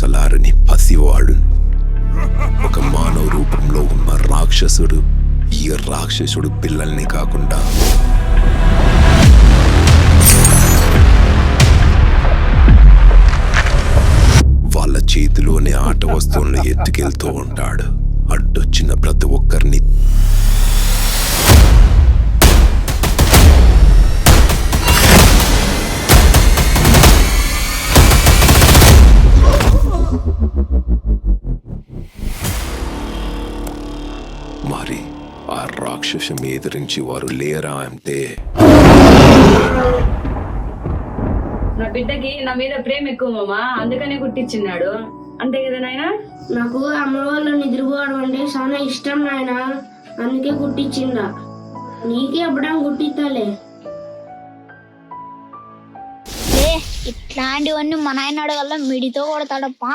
చలారని పసివాడు ఒక మానవ రూపంలో ఉన్న రాక్షసుడు ఈ రాక్షసుడు పిల్లల్ని కాకుండా వాళ్ళ చేతిలోనే ఆట వస్తువులను ఎత్తుకెళ్తూ ఉంటాడు. అడ్డొచ్చిన ప్రతి ఒక్కరిని మరి ఆ రాక్షసం ఎదిరించి వారు లేరా అంటే నా బిడ్డకి నా మీద ప్రేమ ఎక్కువ మామా, అందుకనే కుట్టించిన్నాడు. అంతే కదా నాయన? నాకు అమ్మ వాళ్ళు నిద్రపోవడం అంటే చాలా ఇష్టం నాయన, అందుకే కుట్టించిందా. నీకే ఎప్పుడైనా కుట్టిస్తాలే. ఇట్లాంటివన్నీ మా నాయన అడగల మిడితో కొడతాడప్పా.